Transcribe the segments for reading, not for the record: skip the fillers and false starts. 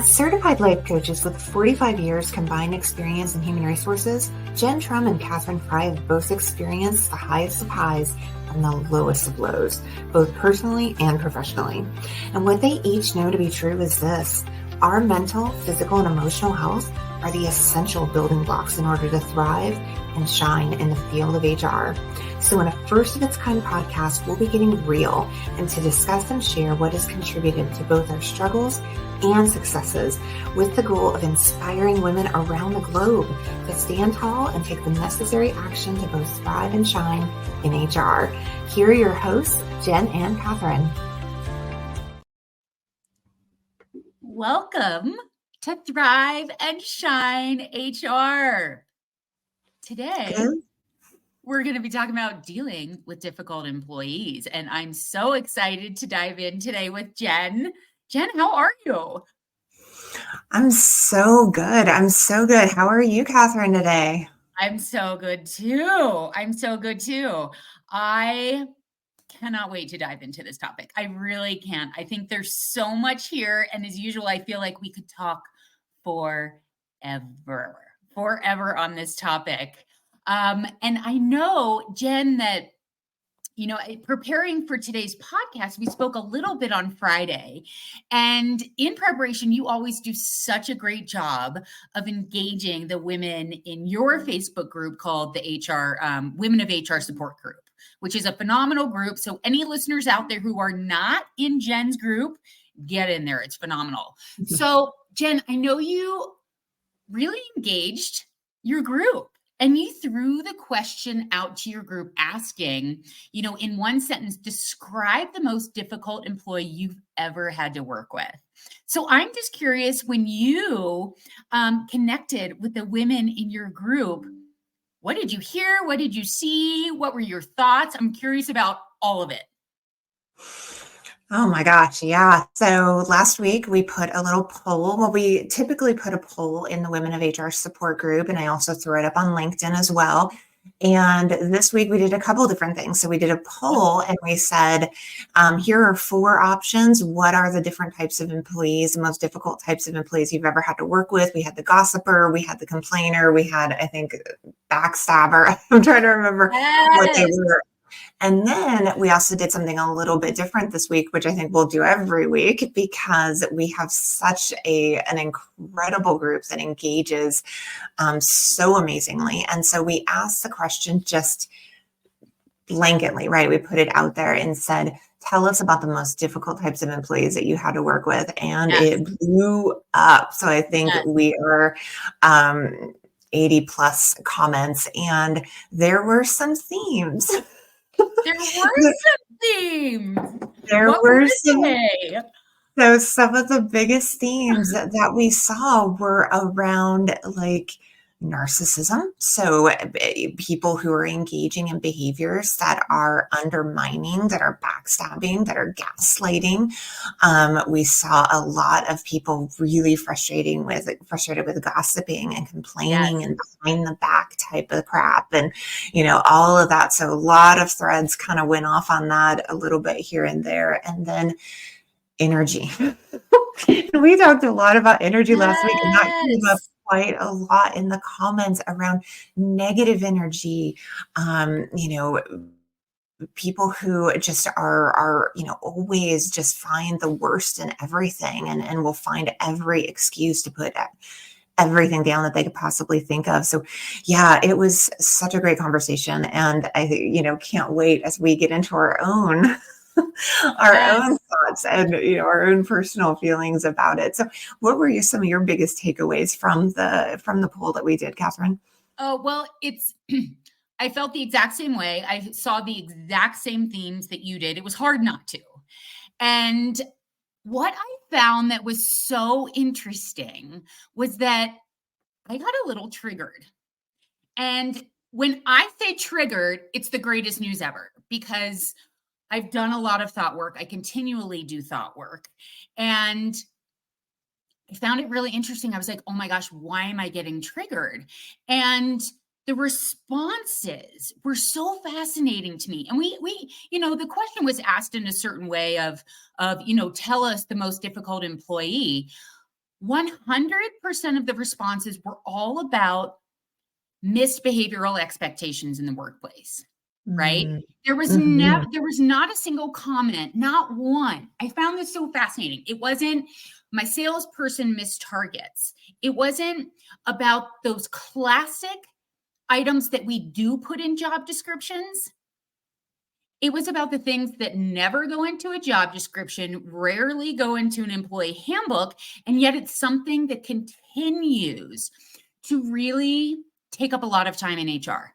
As certified life coaches with 45 years combined experience in human resources, Jen Trum and Katherine Fry have both experienced the highest of highs and the lowest of lows, both personally and professionally. And what they each know to be true is this: our mental, physical, and emotional health are the essential building blocks in order to thrive and shine in the field of HR. So in a first of its kind podcast, we'll be getting real and to discuss and share what has contributed to both our struggles and successes, with the goal of inspiring women around the globe to stand tall and take the necessary action to both thrive and shine in HR. Here are your hosts, Jen and Katherine. Welcome to Thrive and Shine HR. Today, we're going to be talking about dealing with difficult employees, and I'm so excited to dive in today with Jen. Jen, how are you? I'm so good. How are you, Katherine, today? I'm so good too. I cannot wait to dive into this topic. I really can't. I think there's so much here. And as usual, I feel like we could talk forever on this topic. And I know, Jen, that preparing for today's podcast, we spoke a little bit on Friday, and in preparation, you always do such a great job of engaging the women in your Facebook group called the HR Women of HR Support Group, which is a phenomenal group. So any listeners out there who are not in Jen's group, get in there. It's phenomenal. So Jen, I know you really engaged your group. And you threw the question out to your group asking, in one sentence, describe the most difficult employee you've ever had to work with. So I'm just curious, when you connected with the women in your group, what did you hear? What did you see? What were your thoughts? I'm curious about all of it. Oh my gosh, yeah. So last week we put a little poll. Well, we typically put a poll in the Women of HR support group, and I also threw it up on LinkedIn as well. And this week we did a couple different things. So we did a poll and we said, here are 4 options. What are the different types of employees, the most difficult types of employees you've ever had to work with? We had the gossiper, we had the complainer, we had, I think, backstabber. I'm trying to remember what they were. And then we also did something a little bit different this week, which I think we'll do every week, because we have such an incredible group that engages so amazingly. And so we asked the question just blanketly, right? We put it out there and said, tell us about the most difficult types of employees that you had to work with. And It blew up. So I think we are 80 plus comments, and there were some themes. There were some themes. So some of the biggest themes that we saw were around narcissism. So people who are engaging in behaviors that are undermining, that are backstabbing, that are gaslighting. We saw a lot of people really frustrated with gossiping and complaining and behind the back type of crap, and all of that. So a lot of threads kind of went off on that a little bit here and there. And then energy. We talked a lot about energy last week, and that came up quite a lot in the comments around negative energy. People who just are always just find the worst in everything and will find every excuse to put everything down that they could possibly think of. So yeah, it was such a great conversation. And I, can't wait as we get into our own own thoughts and our own personal feelings about it. So what were some of your biggest takeaways from the poll that we did, Katherine? Oh, well, I felt the exact same way. I saw the exact same themes that you did. It was hard not to. And what I found that was so interesting was that I got a little triggered. And when I say triggered, it's the greatest news ever, because I've done a lot of thought work. I continually do thought work. And I found it really interesting. I was like, oh my gosh, why am I getting triggered? And the responses were so fascinating to me. And we, the question was asked in a certain way of, tell us the most difficult employee. 100% of the responses were all about missed behavioral expectations in the workplace, right? Mm. There was Mhm. not a single comment, not one. I found this so fascinating. It wasn't my salesperson missed targets. It wasn't about those classic items that we do put in job descriptions. It was about the things that never go into a job description, rarely go into an employee handbook, and yet it's something that continues to really take up a lot of time in HR.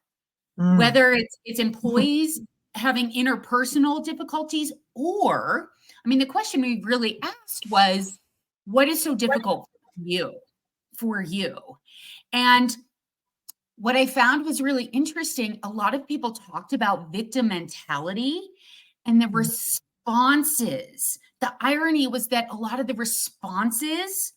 Mm. Whether it's employees having interpersonal difficulties, or, I mean, the question we really asked was, what is so difficult for you? And what I found was really interesting. A lot of people talked about victim mentality and the Mm. responses. The irony was that a lot of the responses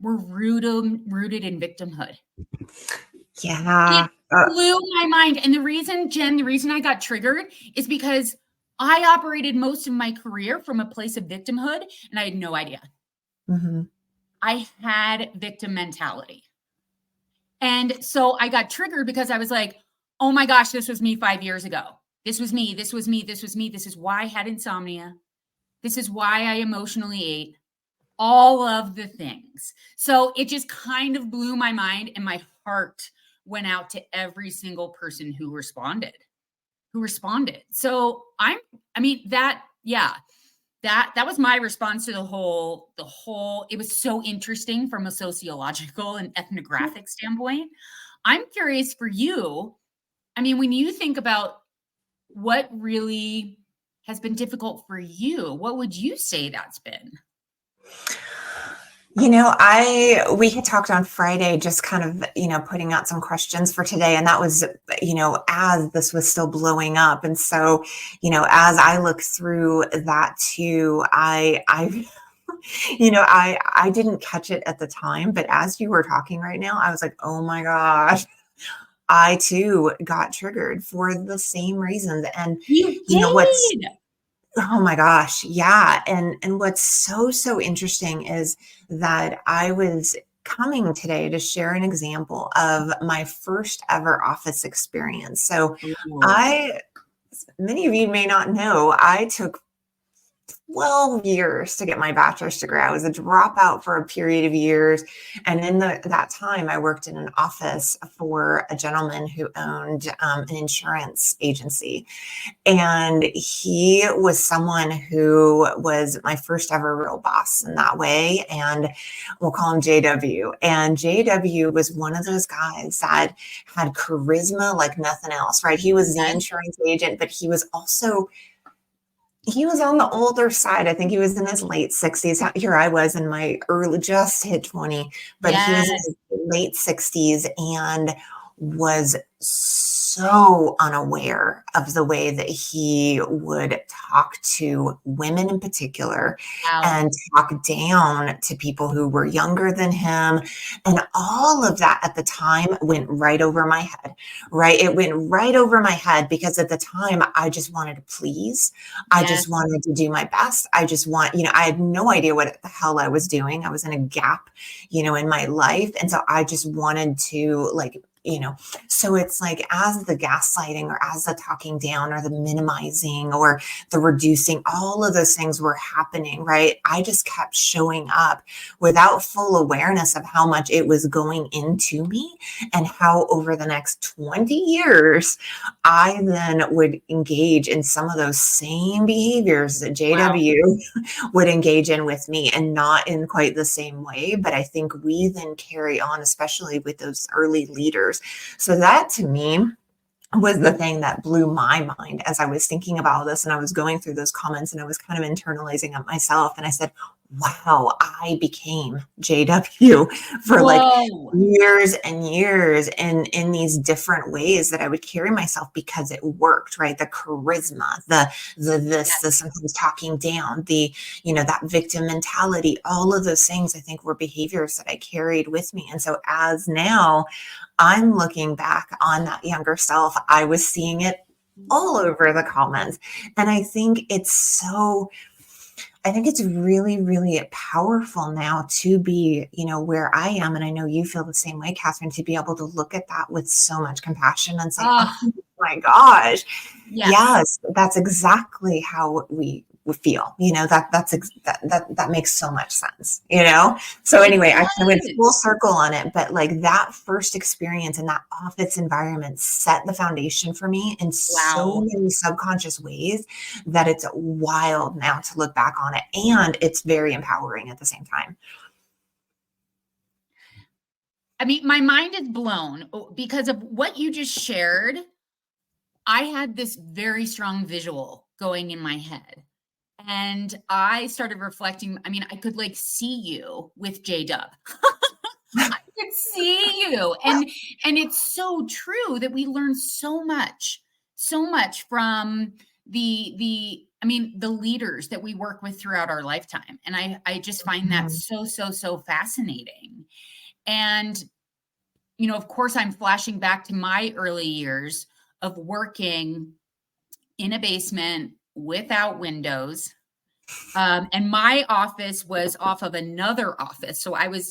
were rooted in victimhood. It Yeah. blew my mind. And the reason, Jen, the reason I got triggered is because I operated most of my career from a place of victimhood and I had no idea. Mhm. I had victim mentality. And so I got triggered because I was like, oh my gosh, this was me 5 years ago. This was me. This was me. This was me. This is why I had insomnia. This is why I emotionally ate. All of the things. So it just kind of blew my mind, and my heart went out to every single person who responded. So I mean, that was my response to the whole. It was so interesting from a sociological and ethnographic standpoint. I'm curious for you. I mean, when you think about what really has been difficult for you, what would you say that's been? We had talked on Friday, just kind of, putting out some questions for today. And that was, as this was still blowing up. And so, as I look through that too, I didn't catch it at the time, but as you were talking right now, I was like, oh my gosh, I too got triggered for the same reasons. And, You what's did. oh my gosh. Yeah. And what's so interesting is that I was coming today to share an example of my first ever office experience. So Ooh. I, many of you may not know, I took 12 years to get my bachelor's degree. I was a dropout for a period of years. And in that time, I worked in an office for a gentleman who owned an insurance agency. And he was someone who was my first ever real boss in that way. And we'll call him JW. And JW was one of those guys that had charisma like nothing else, right? He was the Yes. insurance agent, but he was on the older side. I think he was in his late 60s. Here I was in my early, just hit 20, but he was in Yes. his late 60s and was so unaware of the way that he would talk to women in particular Wow. and talk down to people who were younger than him. And all of that at the time went right over my head, right? It went right over my head because at the time I just wanted to please. I just Yes. wanted to do my best. I had no idea what the hell I was doing. I was in a gap, in my life. And so I just wanted to so it's like as the gaslighting or as the talking down or the minimizing or the reducing, all of those things were happening, right? I just kept showing up without full awareness of how much it was going into me and how over the next 20 years, I then would engage in some of those same behaviors that Wow. JW would engage in with me, and not in quite the same way. But I think we then carry on, especially with those early leaders. So that to me was the thing that blew my mind as I was thinking about this and I was going through those comments and I was kind of internalizing it myself. And I said, wow, I became JW for like Whoa. years and years in these different ways that I would carry myself because it worked, right? The charisma, the sometimes talking down, that victim mentality, all of those things I think were behaviors that I carried with me. And so as now I'm looking back on that younger self, I was seeing it all over the comments. And I think I think it's really, really powerful now to be, where I am. And I know you feel the same way, Catherine, to be able to look at that with so much compassion and say, oh Oh, my gosh, yes. yes, that's exactly how we feel. That makes so much sense. So It anyway, I kind of went full does. circle on it, but like that first experience in that office environment set the foundation for me in so Wow. many subconscious ways that it's wild now to look back on it. And it's very empowering at the same time. I mean, my mind is blown because of what you just shared. I had this very strong visual going in my head. And I started reflecting. I mean, I could like see you with J Dub. I could see you. And it's so true that we learn so much from the leaders that we work with throughout our lifetime. And I just find that Mhm. so fascinating. And of course, I'm flashing back to my early years of working in a basement without windows. And my office was off of another office. So I was,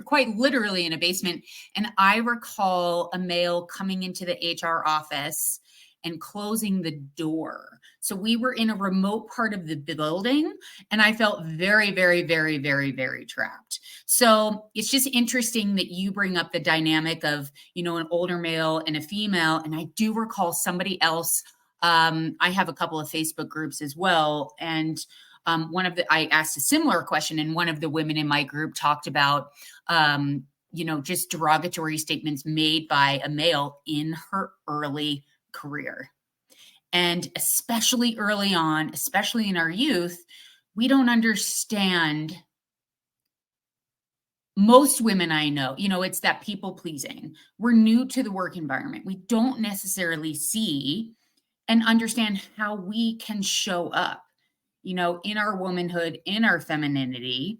quite literally in a basement. And I recall a male coming into the HR office and closing the door. So we were in a remote part of the building, and I felt very, very, very, very, very trapped. So it's just interesting that you bring up the dynamic of, an older male and a female. And I do recall somebody else. I have a couple of Facebook groups as well. And I asked a similar question, and one of the women in my group talked about, just derogatory statements made by a male in her early career. And especially early on, especially in our youth, we don't understand. Most women I know, it's that people pleasing. We're new to the work environment. We don't necessarily see and understand how we can show up, in our womanhood, in our femininity.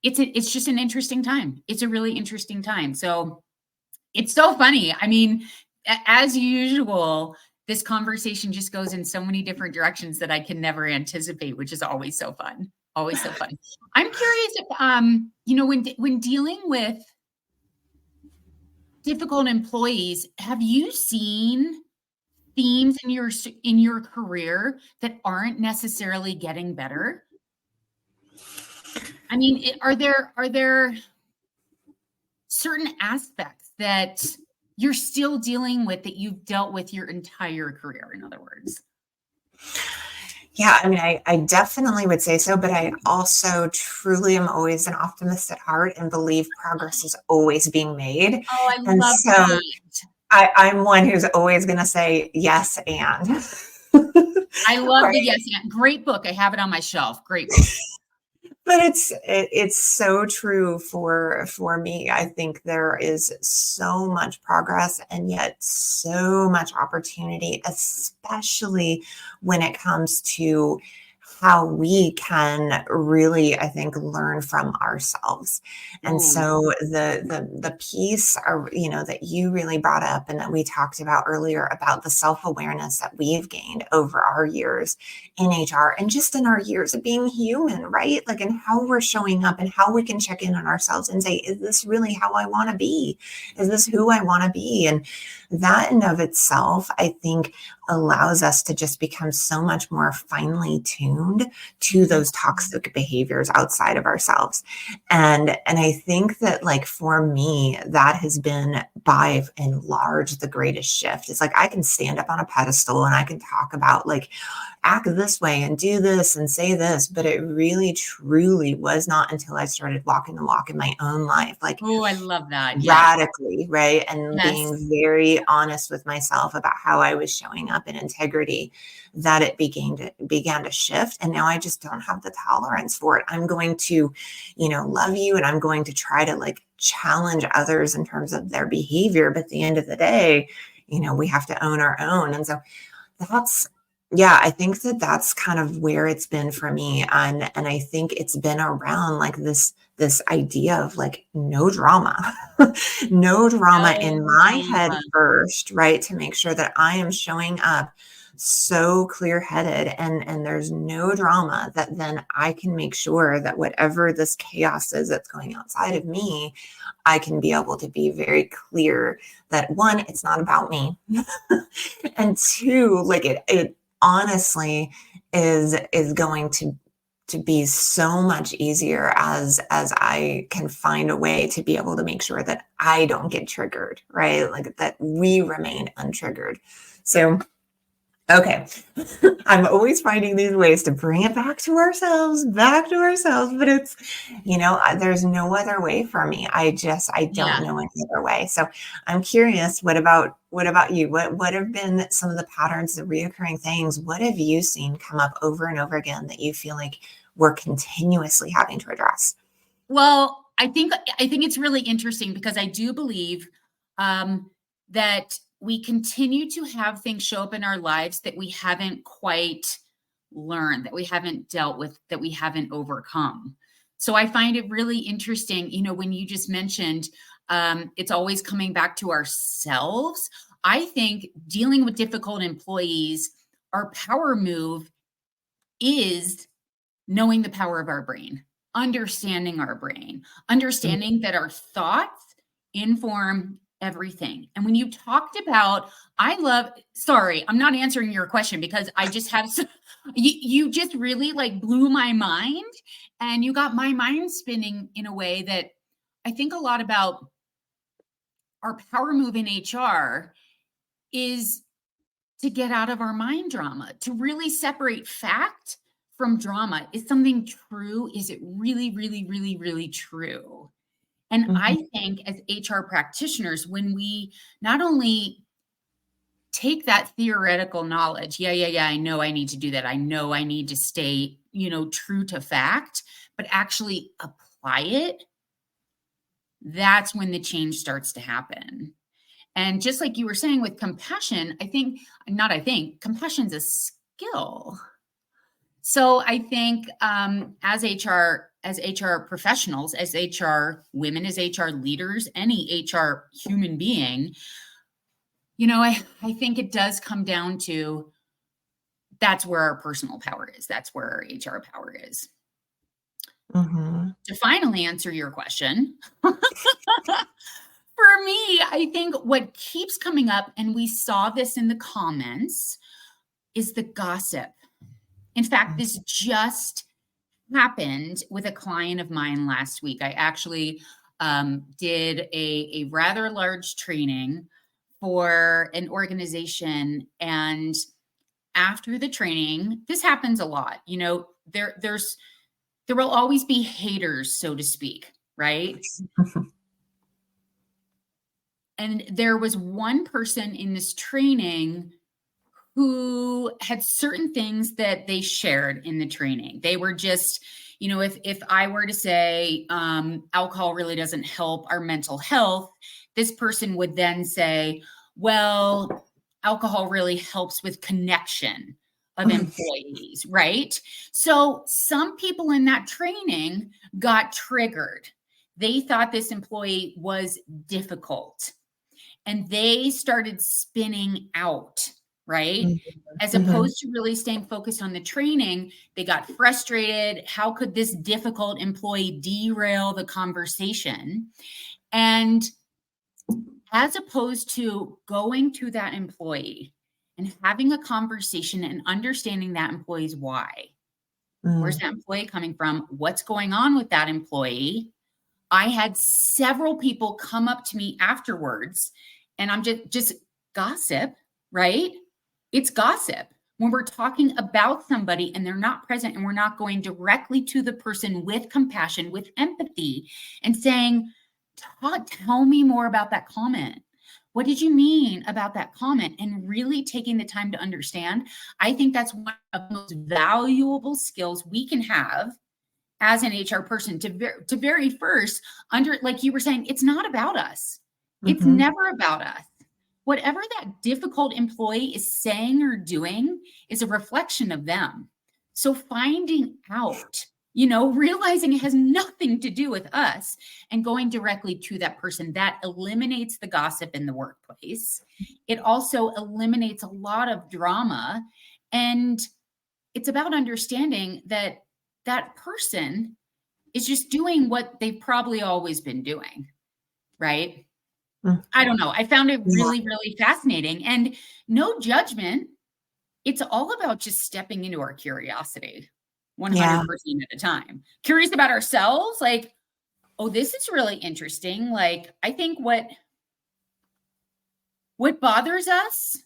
It's just an interesting time. It's a really interesting time. So it's so funny. I mean, as usual, this conversation just goes in so many different directions that I can never anticipate, which is always so fun. Always so fun. I'm curious if, when dealing with difficult employees, have you seen themes in your career that aren't necessarily getting better? I mean, are there certain aspects that you're still dealing with that you've dealt with your entire career, in other words? Yeah, I mean, I definitely would say so, but I also truly am always an optimist at heart and believe progress is always being made. Oh, I And love so that. I'm one who's always going to say yes and. I love the Right. yes and. Great book. I have it on my shelf. Great book. But it's so true for me. I think there is so much progress and yet so much opportunity, especially when it comes to how we can really, I think, learn from ourselves. And Ooh. so the piece that you really brought up and that we talked about earlier about the self-awareness that we've gained over our years in HR and just in our years of being human, right? Like, and how we're showing up and how we can check in on ourselves and say, is this really how I want to be? Is this who I want to be? And that in of itself, I think, allows us to just become so much more finely tuned to Mhm. those toxic behaviors outside of ourselves. And I think that, like, for me, that has been by and large the greatest shift. It's like I can stand up on a pedestal and I can talk about, like, act this way and do this and say this, but it really truly was not until I started walking the walk in my own life, like, Oh, I love that. Yes. radically, right? And Yes. being very honest with myself about how I was showing up in integrity, that it began to shift. And now I just don't have the tolerance for it. I'm going to, love you, and I'm going to try to, like, challenge others in terms of their behavior. But at the end of the day, we have to own our own. And so that's, yeah, I think that that's kind of where it's been for me. And I think it's been around, like, this idea of, like, no drama, no drama in No my head drama. first, right? To make sure that I am showing up so clear-headed and there's no drama, that then I can make sure that whatever this chaos is that's going outside of me, I can be able to be very clear that one, it's not about me. And two, like it honestly is going to be so much easier as I can find a way to be able to make sure that I don't get triggered, right? Like that we remain untriggered. So, okay. I'm always finding these ways to bring it back to ourselves, but it's, there's no other way for me. I don't Yeah. know any other way. So I'm curious, what about you? What have been some of the patterns, the reoccurring things? What have you seen come up over and over again that you feel like we're continuously having to address? Well, I think it's really interesting because I do believe that we continue to have things show up in our lives that we haven't quite learned, that we haven't dealt with, that we haven't overcome. So I find it really interesting, when you just mentioned it's always coming back to ourselves. I think dealing with difficult employees, our power move is knowing the power of our brain, understanding our brain, understanding that our thoughts inform everything. And when you talked about, sorry, I'm not answering your question because I just have, you just really like blew my mind and you got my mind spinning in a way that I think a lot about our power move in HR is to get out of our mind drama, to really separate fact from drama. Is something true? Is it really, really, really, really true? And Mhm, I think as HR practitioners, when we not only take that theoretical knowledge, yeah, I know I need to do that. I know I need to stay, true to fact, but actually apply it, that's when the change starts to happen. And just like you were saying with compassion, compassion's a skill. So I think as HR professionals, as HR women, as HR leaders, any HR human being, I think it does come down to that's where our personal power is. That's where our HR power is. mhm, To finally answer your question, for me, I think what keeps coming up, and we saw this in the comments, is the gossip. In fact, this just happened with a client of mine last week. I actually did a rather large training for an organization. And after the training, this happens a lot. There will always be haters, so to speak, right? And there was one person in this training who had certain things that they shared in the training. They were just, if I were to say alcohol really doesn't help our mental health, this person would then say, well, alcohol really helps with connection of employees, right? So some people in that training got triggered. They thought this employee was difficult and they started spinning out, right? mhm, As mhm, opposed to really staying focused on the training, they got frustrated. How could this difficult employee derail the conversation? And as opposed to going to that employee and having a conversation and understanding that employee's why. Where's mm, that employee coming from? What's going on with that employee? I had several people come up to me afterwards, and I'm just gossip, right? It's gossip. When we're talking about somebody and they're not present and we're not going directly to the person with compassion, with empathy, and saying, tell me more about that comment. What did you mean about that comment? And really taking the time to understand. I think that's one of the most valuable skills we can have as an HR person to very first like you were saying, it's not about us. It's mhm, never about us. Whatever that difficult employee is saying or doing is a reflection of them. So finding out, realizing it has nothing to do with us and going directly to that person. That eliminates the gossip in the workplace. It also eliminates a lot of drama. And it's about understanding that that person is just doing what they've probably always been doing, right? I don't know. I found it really, really fascinating, and no judgment. It's all about just stepping into our curiosity 100% at a time. Curious about ourselves, like, oh, this is really interesting. Like, I think what bothers us,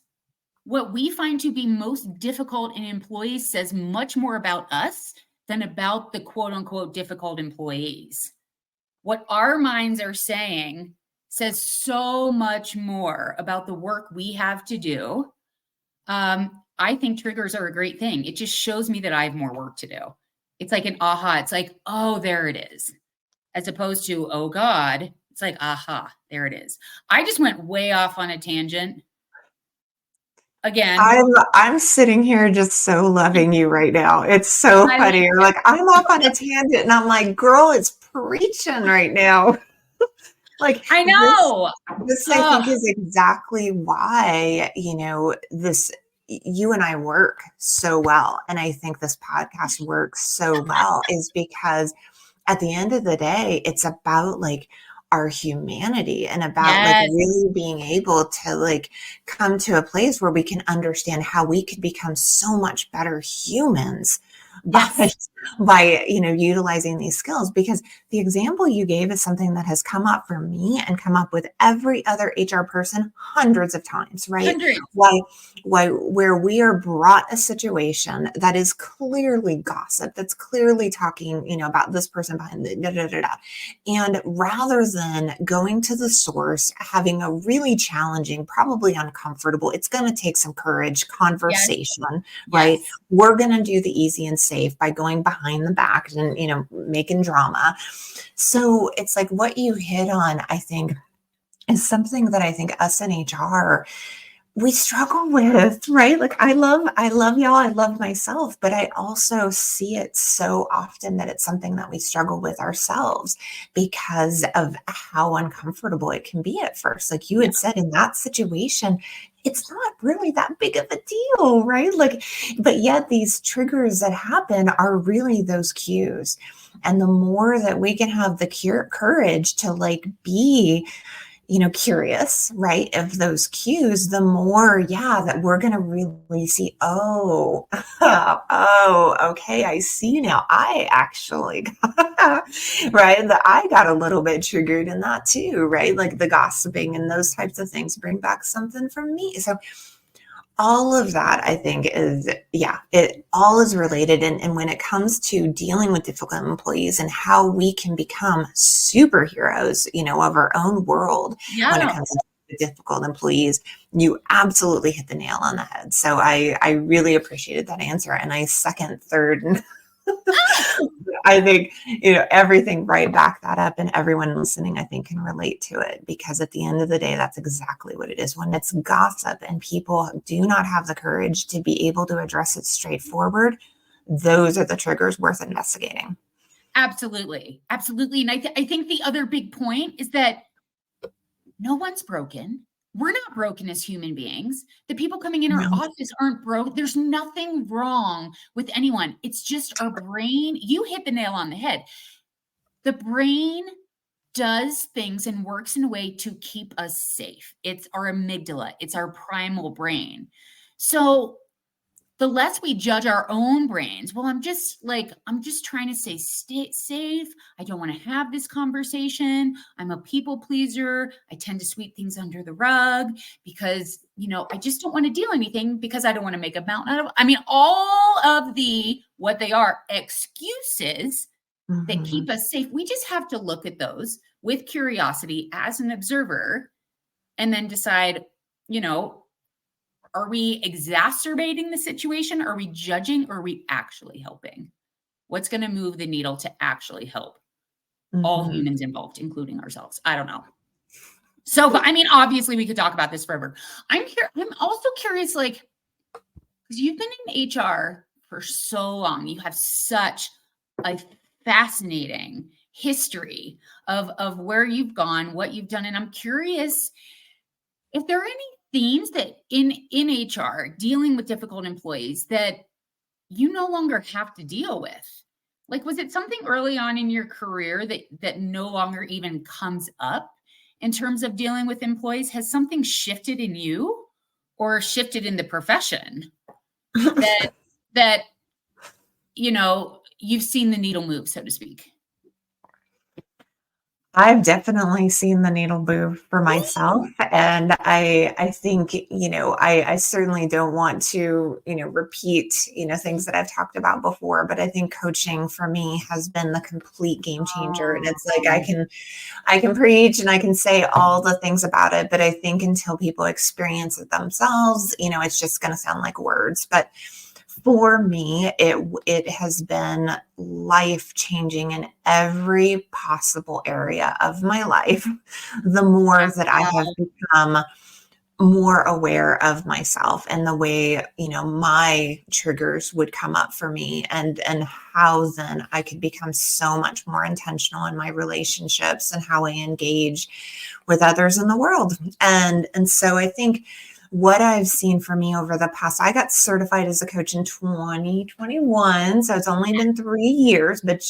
what we find to be most difficult in employees says much more about us than about the quote unquote difficult employees. What our minds are saying says so much more about the work we have to do. I think triggers are a great thing. It just shows me that I have more work to do. It's like an aha. It's like, oh, there it is. As opposed to, oh God, it's like, aha, there it is. I just went way off on a tangent. Again, I'm sitting here just so loving you right now. It's so funny. You're like, I'm off on a tangent, and I'm like, girl, it's preaching right now. Like, I know this I think is exactly why, you and I work so well. And I think this podcast works so well is because at the end of the day, it's about like our humanity and about like really being able to like come to a place where we can understand how we could become so much better humans by utilizing these skills. Because the example you gave is something that has come up for me and come up with every other HR person hundreds of times, right? Where we are brought a situation that is clearly gossip, that's clearly talking, about this person behind the da da da da. And rather than going to the source, having a really challenging, probably uncomfortable, it's going to take some courage conversation, right? We're going to do the easy and safe by going behind the back and, making drama. So it's like what you hit on, I think, is something that I think us in HR, we struggle with, right? Like I love y'all. I love myself, but I also see it so often that it's something that we struggle with ourselves because of how uncomfortable it can be at first. Like you had said, in that situation, it's not really that big of a deal, right? Like, but yet these triggers that happen are really those cues. And the more that we can have the courage to like be curious, right, of those cues, the more, that we're going to really see, oh, okay, I see now. I actually, right, that I got a little bit triggered in that too, right? Like the gossiping and those types of things bring back something from me. So all of that, I think, is, it all is related. And when it comes to dealing with difficult employees and how we can become superheroes, of our own world when it comes to difficult employees, you absolutely hit the nail on the head. So I really appreciated that answer. And I second, third, and I think, everything right back that up, and everyone listening, I think, can relate to it, because at the end of the day, that's exactly what it is. When it's gossip and people do not have the courage to be able to address it straightforward, those are the triggers worth investigating. Absolutely. Absolutely. And I think the other big point is that no one's broken. We're not broken as human beings. The people coming in our office aren't broke. There's nothing wrong with anyone. It's just our brain. You hit the nail on the head. The brain does things and works in a way to keep us safe. It's our amygdala. It's our primal brain. So the less we judge our own brains, well, I'm just trying to stay safe. I don't want to have this conversation. I'm a people pleaser. I tend to sweep things under the rug because, I just don't want to deal anything because I don't want to make a mountain out of, all of what they are excuses that keep us safe. We just have to look at those with curiosity as an observer and then decide, are we exacerbating the situation? Are we judging? Or are we actually helping? What's going to move the needle to actually help all humans involved, including ourselves? I don't know. So, obviously we could talk about this forever. I'm also curious, like, because you've been in HR for so long, you have such a fascinating history of where you've gone, what you've done. And I'm curious if there are any themes that in HR, dealing with difficult employees, that you no longer have to deal with. Like, was it something early on in your career that no longer even comes up in terms of dealing with employees? Has something shifted in you or shifted in the profession that you've seen the needle move, so to speak? I've definitely seen the needle move for myself. And I think, I certainly don't want to, repeat, things that I've talked about before, but I think coaching for me has been the complete game changer. And it's like, I can preach and I can say all the things about it, but I think until people experience it themselves, it's just going to sound like words. But for me, it has been life changing in every possible area of my life. The more that I have become more aware of myself and the way, my triggers would come up for me, and how then I could become so much more intentional in my relationships and how I engage with others in the world. And so I think what I've seen for me over the past, I got certified as a coach in 2021. So it's only been 3 years, but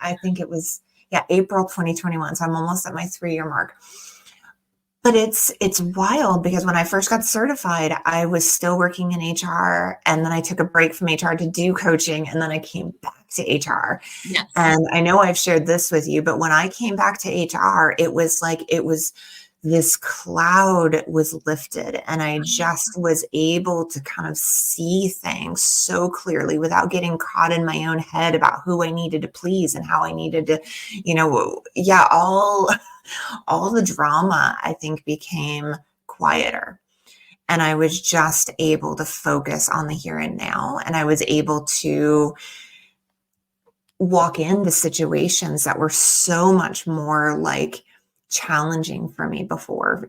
I think it was, April 2021. So I'm almost at my 3-year mark. But it's wild because when I first got certified, I was still working in HR, and then I took a break from HR to do coaching, and then I came back to HR. Yes. And I know I've shared this with you, but when I came back to HR, it was this cloud was lifted, and I just was able to kind of see things so clearly without getting caught in my own head about who I needed to please and how I needed to, all the drama, I think, became quieter. And I was just able to focus on the here and now. And I was able to walk into situations that were so much more like challenging for me before,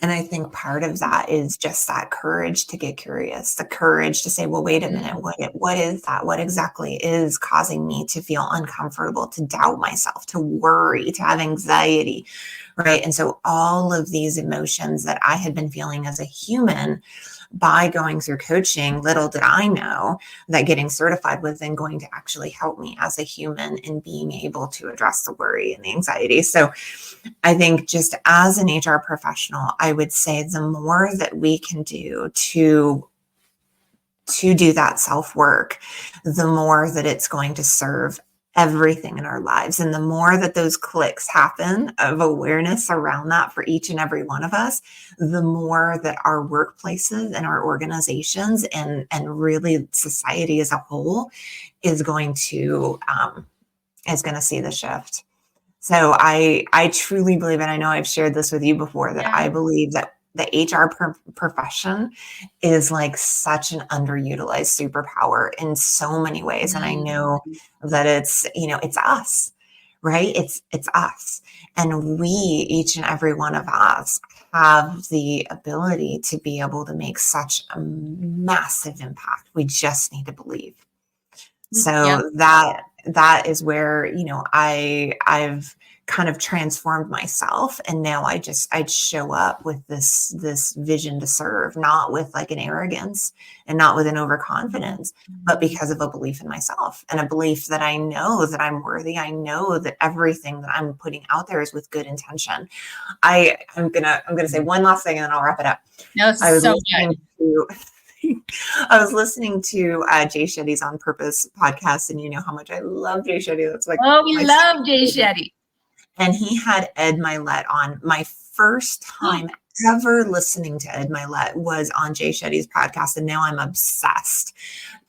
and I think part of that is just that courage to get curious, the courage to say, well, wait a minute, what is that? What exactly is causing me to feel uncomfortable, to doubt myself, to worry, to have anxiety, right? And so all of these emotions that I had been feeling as a human, by going through coaching, little did I know that getting certified was then going to actually help me as a human in being able to address the worry and the anxiety. So I think just as an HR professional, I would say the more that we can do to do that self-work, the more that it's going to serve everything in our lives. And the more that those clicks happen of awareness around that for each and every one of us, the more that our workplaces and our organizations and really society as a whole is going to see the shift. So I truly believe, and I know I've shared this with you before, that I believe that the HR profession is like such an underutilized superpower in so many ways. And I know that it's us, right? It's us. And we, each and every one of us, have the ability to be able to make such a massive impact. We just need to believe. So that is where, I've kind of transformed myself. And now I'd show up with this vision to serve, not with like an arrogance and not with an overconfidence, but because of a belief in myself and a belief that I know that I'm worthy. I know that everything that I'm putting out there is with good intention. I'm gonna say one last thing and then I'll wrap it up. No, I was so listening to I was listening to Jay Shetty's On Purpose podcast, and you know how much I love Jay Shetty. That's like, we love Jay Shetty. And he had Ed Milet on. My first time ever listening to Ed Milet was on Jay Shetty's podcast, and now I'm obsessed.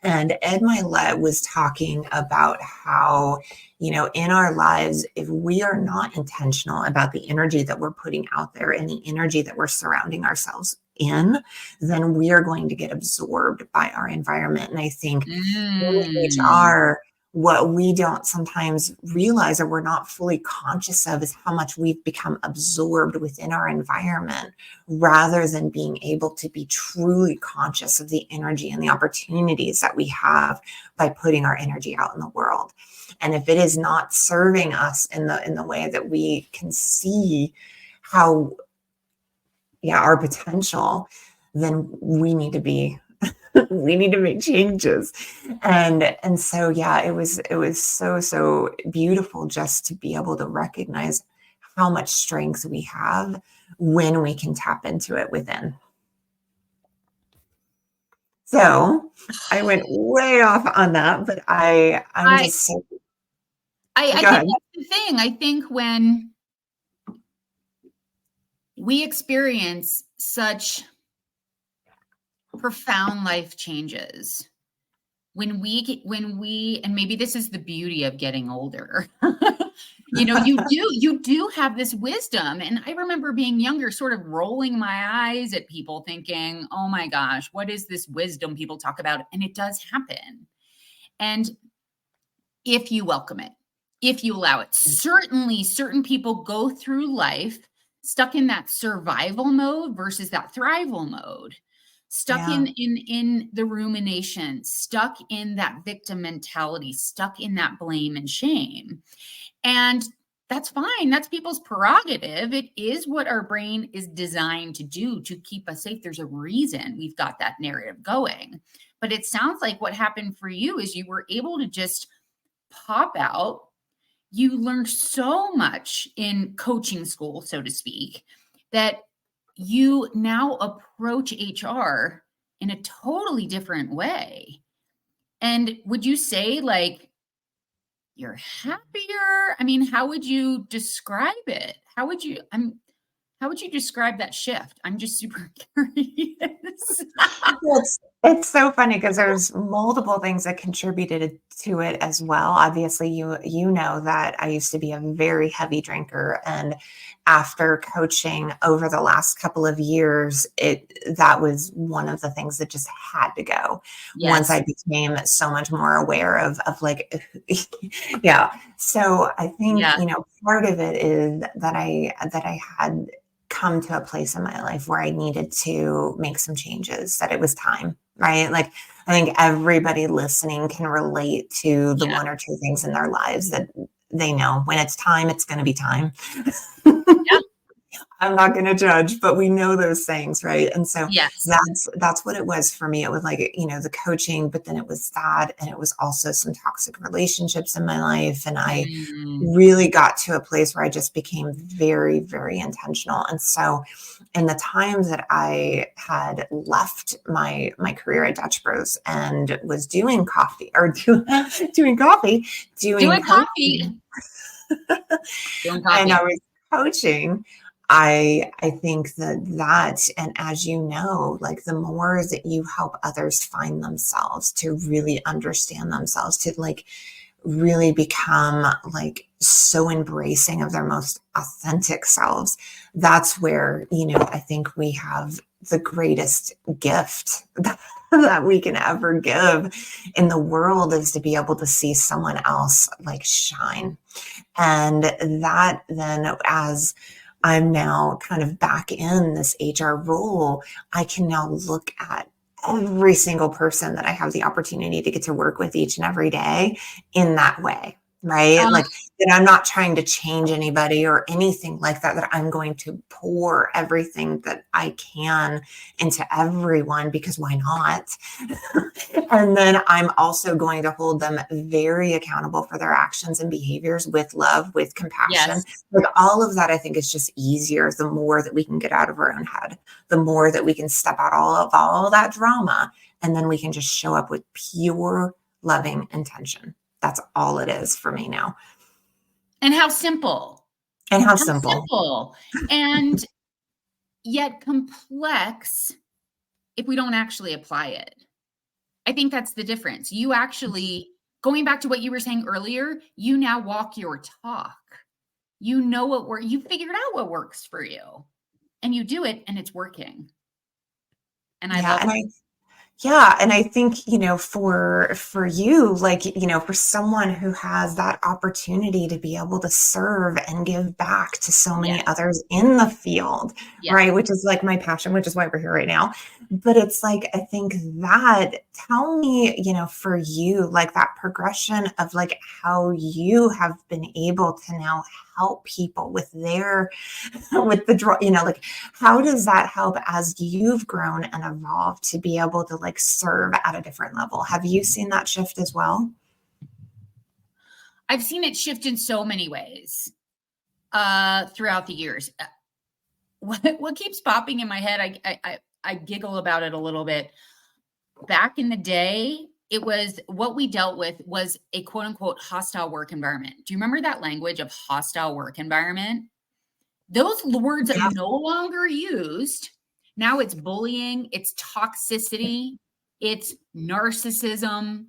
And Ed Milet was talking about how, in our lives, if we are not intentional about the energy that we're putting out there and the energy that we're surrounding ourselves in, then we are going to get absorbed by our environment. And I think in HR, what we don't sometimes realize or we're not fully conscious of is how much we've become absorbed within our environment rather than being able to be truly conscious of the energy and the opportunities that we have by putting our energy out in the world. And if it is not serving us in the way that we can see how, yeah, our potential, then we need to be we need to make changes. And so yeah, it was so beautiful just to be able to recognize how much strength we have when we can tap into it within. So I went way off on that, but I'm I just so I go think ahead. that's the thing. I think when we experience such profound life changes, when we and maybe this is the beauty of getting older. You do have this wisdom, and I remember being younger sort of rolling my eyes at people thinking, oh my gosh, what is this wisdom people talk about? And it does happen. And if you welcome it, if you allow it, certainly certain people go through life stuck in that survival mode versus that thrival mode, stuck Yeah. in the rumination, stuck in that victim mentality, stuck in that blame and shame. And that's fine. That's people's prerogative. It is what our brain is designed to do to keep us safe. There's a reason we've got that narrative going. But it sounds like what happened for you is you were able to just pop out. You learned so much in coaching school, so to speak, that you now approach HR in a totally different way. And would you say, like, you're happier? I mean, how would you describe it? How would you describe that shift? I'm just super curious. Well, it's so funny because there's multiple things that contributed to it as well. Obviously, you know that I used to be a very heavy drinker, and after coaching over the last couple of years, that was one of the things that just had to go once Yes. I became so much more aware of like yeah. So I think, Yeah. part of it is that I had come to a place in my life where I needed to make some changes, that it was time, right? Like, I think everybody listening can relate to the Yeah. one or two things in their lives that they know when it's time, it's going to be time. Yeah. I'm not going to judge, but we know those things, right? And so Yes. that's what it was for me. It was like, the coaching, but then it was that, and it was also some toxic relationships in my life, and I Mm, really got to a place where I just became very, very intentional. And so in the times that I had left my career at Dutch Bros and was doing coffee or doing coffee, doing doing coffee. coaching, Doing and I coffee. was coaching, I think that, and as you know, like the more that you help others find themselves, to really understand themselves, to like really become like so embracing of their most authentic selves, that's where, I think we have the greatest gift that we can ever give in the world, is to be able to see someone else like shine. And that then, as I'm now kind of back in this HR role, I can now look at every single person that I have the opportunity to get to work with each and every day in that way, right? Uh, Like, that I'm not trying to change anybody or anything like that, that I'm going to pour everything that I can into everyone, because why not? And then I'm also going to hold them very accountable for their actions and behaviors, with love, with compassion. yes. Like, all of that, I think, is just easier the more that we can get out of our own head, the more that we can step out all of that drama, and then we can just show up with pure loving intention. That's all it is for me now. And how simple. And how How simple. simple. And yet complex if we don't actually apply it. I think that's the difference. You actually, going back to what you were saying earlier, you now walk your talk. You know you figured out what works for you, and you do it, and it's working. And I Yeah. love And it. Yeah, and I think, for you, like, for someone who has that opportunity to be able to serve and give back to so many Yes. others in the field, Yes. right? Which is like my passion, which is why we're here right now. But it's like, I think that, tell me, for you, like that progression of like how you have been able to now help people with their, with the draw, like how does that help as you've grown and evolved to be able to like serve at a different level? Have you seen that shift as well? I've seen it shift in so many ways throughout the years. What keeps popping in my head, I giggle about it a little bit. Back in the day, it was what we dealt with was a quote unquote hostile work environment. Do you remember that language of hostile work environment? Those words are Yeah. no longer used. Now it's bullying, it's toxicity, it's narcissism,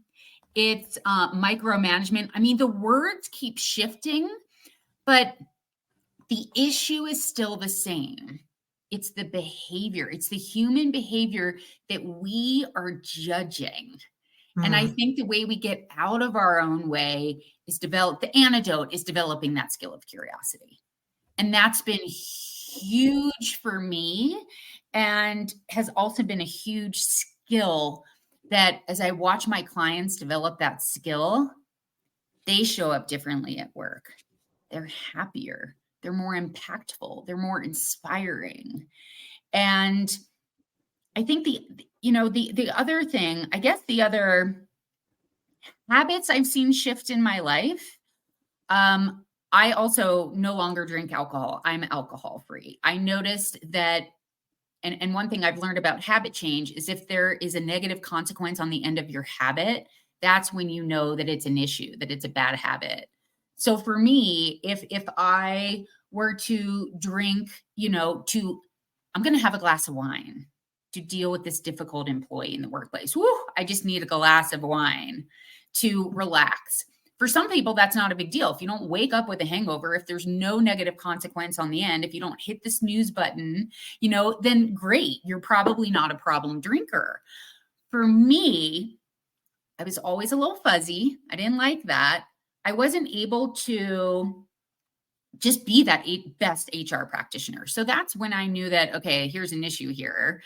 it's micromanagement. I mean, the words keep shifting, but the issue is still the same. It's the behavior, it's the human behavior that we are judging. And I Mm, think the way we get out of our own way is the antidote is developing that skill of curiosity. And that's been huge for me and has also been a huge skill that as I watch my clients develop that skill, they show up differently at work. They're happier, they're more impactful, they're more inspiring. And I think the other thing, I guess the other habits I've seen shift in my life. I also no longer drink alcohol. I'm alcohol free. I noticed that, and one thing I've learned about habit change is if there is a negative consequence on the end of your habit, that's when you know that it's an issue, that it's a bad habit. So for me, if I were to drink, I'm going to have a glass of wine to deal with this difficult employee in the workplace. Woo, I just need a glass of wine to relax. For some people, that's not a big deal. If you don't wake up with a hangover, if there's no negative consequence on the end, if you don't hit the snooze button, then great. You're probably not a problem drinker. For me, I was always a little fuzzy. I didn't like that. I wasn't able to just be that best HR practitioner. So that's when I knew that, okay, here's an issue here.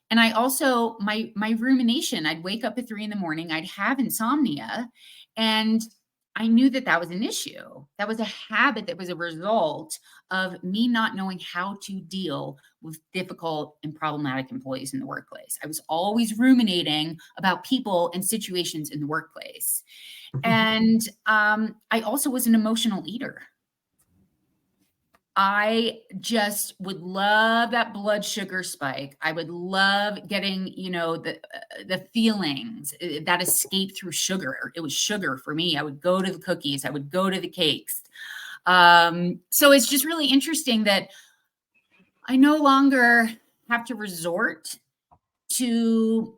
And I also, my rumination, I'd wake up at 3 a.m, I'd have insomnia, and I knew that that was an issue. That was a habit that was a result of me not knowing how to deal with difficult and problematic employees in the workplace. I was always ruminating about people and situations in the workplace. And I also was an emotional eater. I just would love that blood sugar spike. I would love getting, the feelings that escape through sugar. It was sugar for me. I would go to the cookies. I would go to the cakes. So it's just really interesting that I no longer have to resort to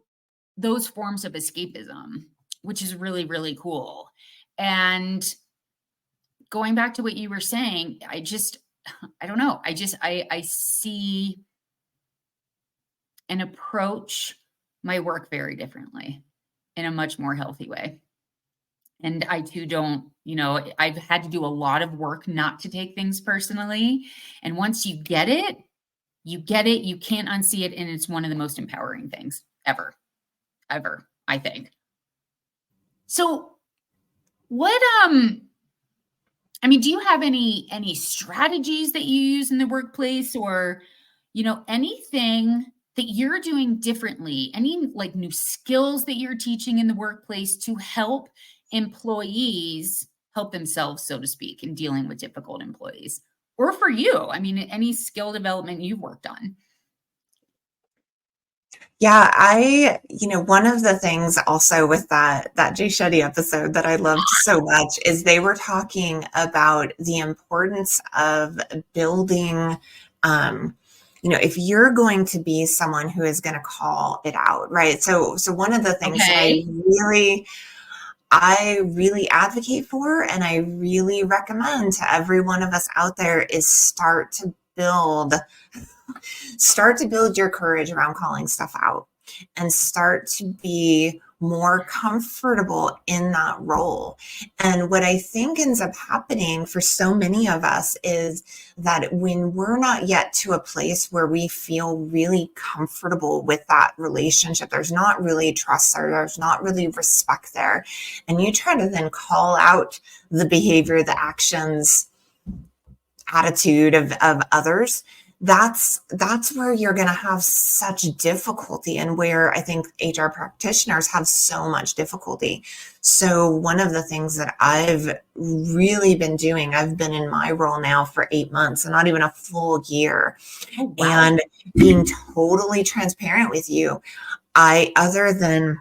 those forms of escapism, which is really, really cool. And going back to what you were saying, I don't know. I see and approach my work very differently in a much more healthy way. And I too don't, I've had to do a lot of work not to take things personally. And once you get it, you get it, you can't unsee it. And it's one of the most empowering things ever, I think. So what, do you have any strategies that you use in the workplace, or, anything that you're doing differently? Any like new skills that you're teaching in the workplace to help employees help themselves, so to speak, in dealing with difficult employees? Or for you, any skill development you've worked on? Yeah, one of the things also with that Jay Shetty episode that I loved so much is they were talking about the importance of building, if you're going to be someone who is going to call it out, right? So one of the things that Okay. I really advocate for and I really recommend to every one of us out there is start to build your courage around calling stuff out. and start to be more comfortable in that role. And what I think ends up happening for so many of us is that when we're not yet to a place where we feel really comfortable with that relationship, there's not really trust there, there's not really respect there, and you try to then call out the behavior, the actions, attitude of others, that's where you're going to have such difficulty, and where I think HR practitioners have so much difficulty. So one of the things that I've really been doing, I've been in my role now for 8 months and not even a full year. Oh, wow. And being totally transparent with you, other than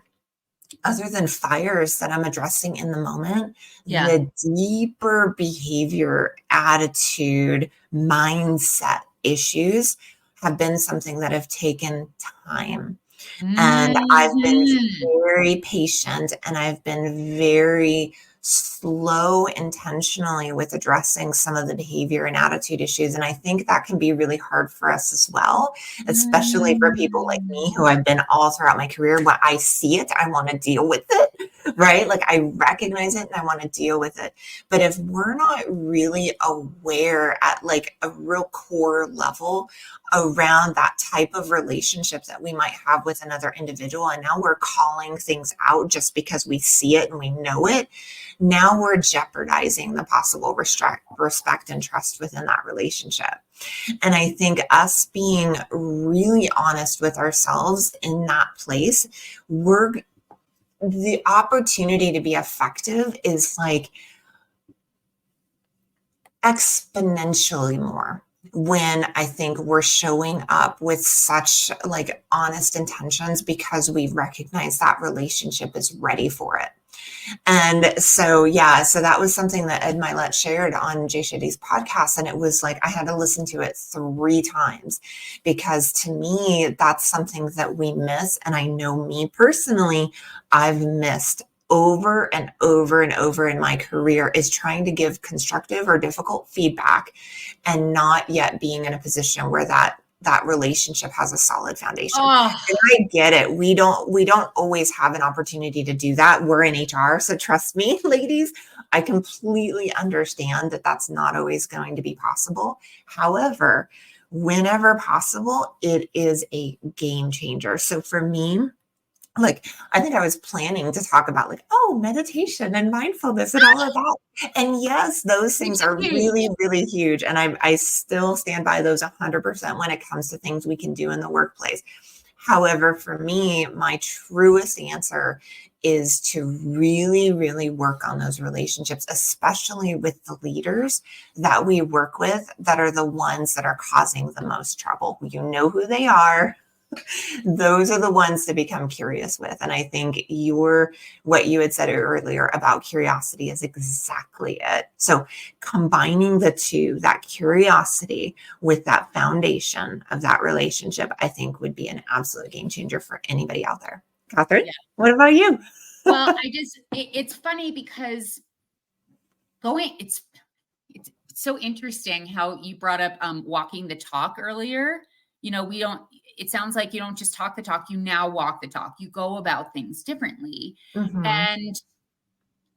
fires that I'm addressing in the moment, the deeper behavior, attitude, mindset issues have been something that have taken time. And I've been very patient, and I've been very slow intentionally with addressing some of the behavior and attitude issues. And I think that can be really hard for us as well, especially for people like me who I've been all throughout my career. When I see it, I want to deal with it, right? Like I recognize it and I want to deal with it. But if we're not really aware at like a real core level around that type of relationship that we might have with another individual, and now we're calling things out just because we see it and we know it, now we're jeopardizing the possible respect and trust within that relationship. And I think us being really honest with ourselves in that place, the opportunity to be effective is like exponentially more when I think we're showing up with such like honest intentions, because we recognize that relationship is ready for it. And so, so that was something that Ed Milet shared on Jay Shetty's podcast. And it was like, I had to listen to it 3 times, because to me, that's something that we miss. And I know me personally, I've missed over and over and over in my career, is trying to give constructive or difficult feedback and not yet being in a position where that relationship has a solid foundation. And I get it. We don't always have an opportunity to do that. We're in HR. So trust me, ladies, I completely understand that that's not always going to be possible. However, whenever possible, it is a game changer. So for me, like, I think I was planning to talk about like, meditation and mindfulness and all of that. And yes, those things are really, really huge. And I still stand by those 100% when it comes to things we can do in the workplace. However, for me, my truest answer is to really, really work on those relationships, especially with the leaders that we work with that are the ones that are causing the most trouble. You know who they are. Those are the ones to become curious with. And I think what you had said earlier about curiosity is exactly it. So combining the two, that curiosity with that foundation of that relationship, I think would be an absolute game changer for anybody out there. Katherine, what about you? Well, it's funny because it's so interesting how you brought up walking the talk earlier. It sounds like you don't just talk the talk, you now walk the talk. You go about things differently. Mm-hmm. And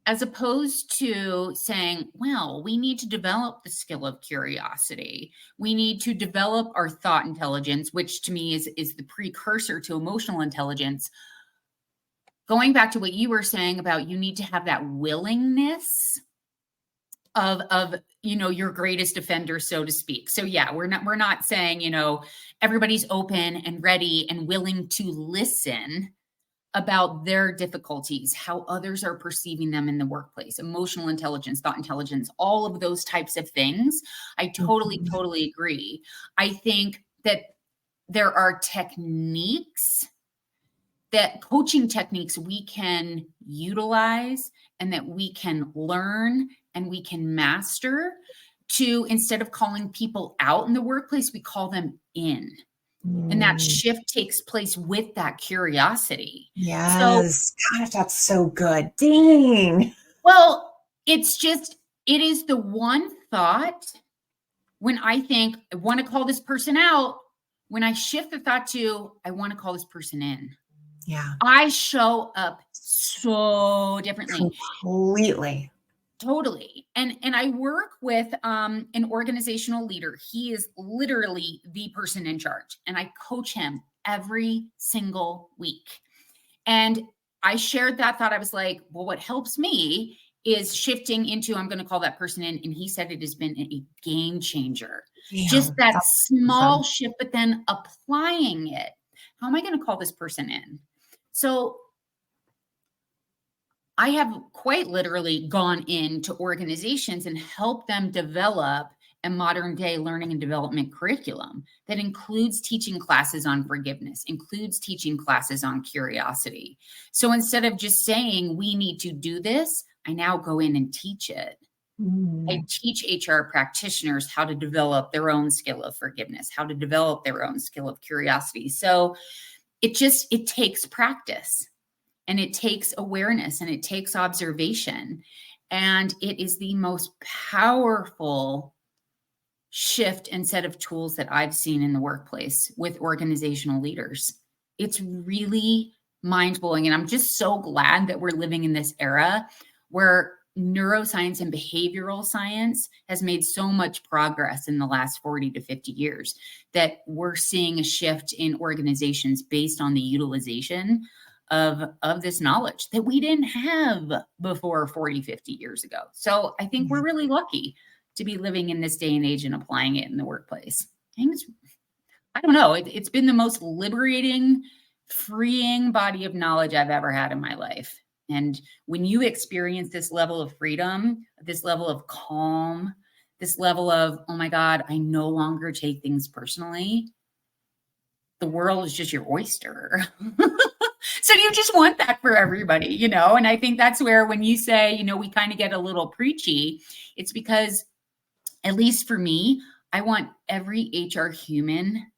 as opposed to saying, well, we need to develop the skill of curiosity. We need to develop our thought intelligence, which to me is the precursor to emotional intelligence. Going back to what you were saying about you need to have that willingness of your greatest offender, so to speak. So we're not saying, everybody's open and ready and willing to listen about their difficulties, how others are perceiving them in the workplace, emotional intelligence, thought intelligence, all of those types of things. I totally agree. I think that there are coaching techniques we can utilize and that we can learn and we can master to, instead of calling people out in the workplace, we call them in. And that shift takes place with that curiosity. Yes. Gosh, that's so good. Dang. Well, it is the one thought when I think I want to call this person out, when I shift the thought to, I want to call this person in, Yeah. I show up so differently. Completely. Totally. And I work with an organizational leader. He is literally the person in charge, and I coach him every single week. And I shared that thought. I was like, well, what helps me is shifting into, I'm going to call that person in. And he said it has been a game changer. Just Damn, that that's small awesome. shift, but then applying it. How am I going to call this person in? So I have quite literally gone into organizations and helped them develop a modern day learning and development curriculum that includes teaching classes on forgiveness, includes teaching classes on curiosity. So instead of just saying we need to do this, I now go in and teach it. I Mm. teach HR practitioners how to develop their own skill of forgiveness, how to develop their own skill of curiosity. So it takes practice. And it takes awareness and it takes observation. And it is the most powerful shift and set of tools that I've seen in the workplace with organizational leaders. It's really mind blowing. And I'm just so glad that we're living in this era where neuroscience and behavioral science has made so much progress in the last 40 to 50 years that we're seeing a shift in organizations based on the utilization of this knowledge that we didn't have before 40, 50 years ago. So I think we're really lucky to be living in this day and age and applying it in the workplace. I don't know, it's been the most liberating, freeing body of knowledge I've ever had in my life. And when you experience this level of freedom, this level of calm, this level of, oh my God, I no longer take things personally, the world is just your oyster. So you just want that for everybody, you know? And I think that's where when you say, you know, we kind of get a little preachy, it's because, at least for me, I want every HR human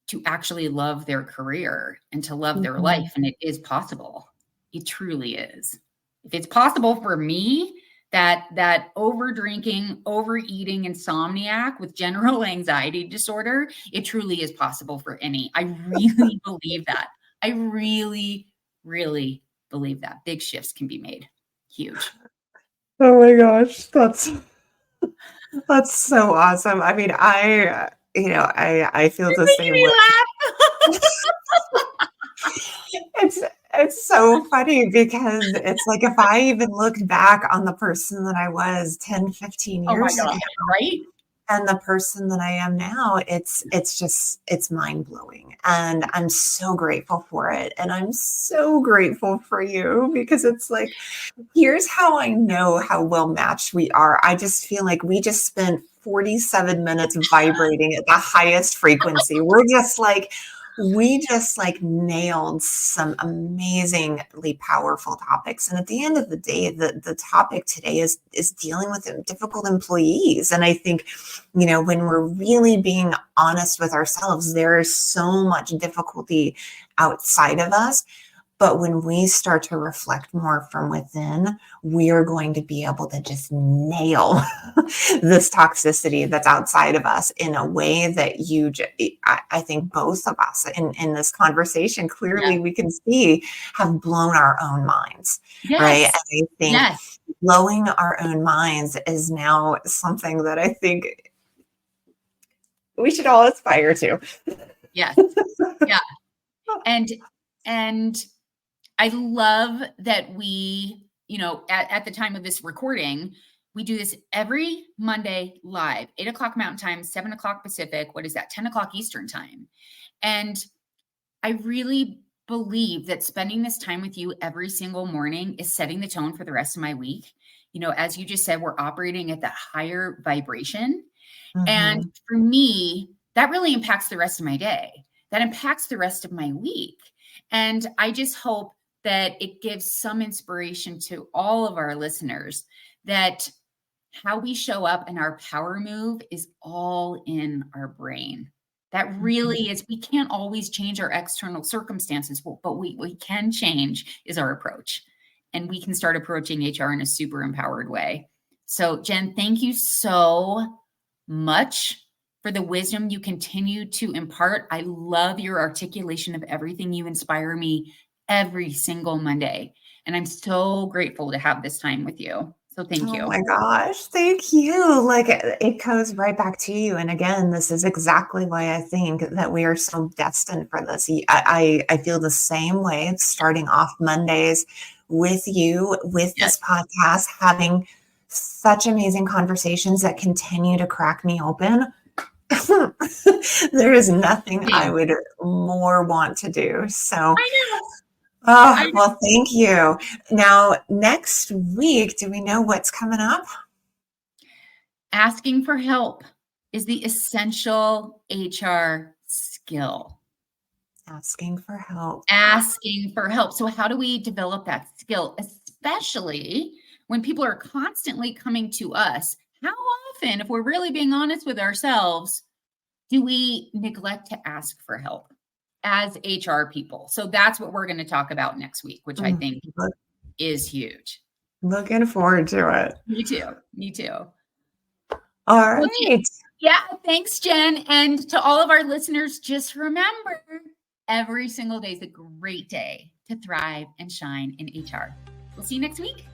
to actually love their career and to love their Mhm. life. And it is possible. It truly is. If it's possible for me, that over drinking, overeating insomniac with general anxiety disorder, it truly is possible for any. I really believe that. I really, really believe that big shifts can be made. Huge. Oh my gosh, that's so awesome. I mean, I feel the Making same me way. laugh. It's it's so funny because it's like if I even looked back on the person that I was 10, 15 Oh my years ago God. Right? and the person that I am now, it's mind-blowing. And I'm so grateful for it. And I'm so grateful for you because it's like, here's how I know how well matched we are. I just feel like we just spent 47 minutes vibrating at the highest frequency. We just like nailed some amazingly powerful topics. And at the end of the day, the topic today is dealing with difficult employees. And I think, you know, when we're really being honest with ourselves, there is so much difficulty outside of us. But when we start to reflect more from within, we are going to be able to just nail this toxicity that's outside of us in a way that I think both of us in this conversation, Yeah. clearly we can see have blown our own minds, right? Yes. And I think Yes. blowing our own minds is now something that I think we should all aspire to. Yes. Yeah. And and I love that we, you know, at the time of this recording, we do this every Monday live, 8 o'clock Mountain Time, 7 o'clock Pacific. What is that? 10 o'clock Eastern Time. And I really believe that spending this time with you every single morning is setting the tone for the rest of my week. You know, as you just said, we're operating at that higher vibration. And Mhm. for me, that really impacts the rest of my day. That impacts the rest of my week. And I just hope that it gives some inspiration to all of our listeners that how we show up and our power move is all in our brain. That really is, we can't always change our external circumstances, but we can change is our approach. And we can start approaching HR in a super empowered way. So, Jen, thank you so much for the wisdom you continue to impart. I love your articulation of everything. You inspire me every single Monday. And I'm so grateful to have this time with you. So thank Oh you. my gosh, thank you. Like it goes right back to you. And again, this is exactly why I think that we are so destined for this. I feel the same way starting off Mondays with you, with Yes. this podcast, having such amazing conversations that continue to crack me open. There is nothing I Same. would more want to do. So, I know. oh, I know. well, thank you. Now, next week, do we know what's coming up? Asking for help is the essential HR skill. Asking for help. Asking for help. So how do we develop that skill, especially when people are constantly coming to us? How often, if we're really being honest with ourselves, do we neglect to ask for help as HR people? So that's what we're going to talk about next week, which I think Look- is huge. Looking forward to it. Me too. Me too. All Well, right. yeah, thanks, Jen. And to all of our listeners, just remember every single day is a great day to thrive and shine in HR. We'll see you next week.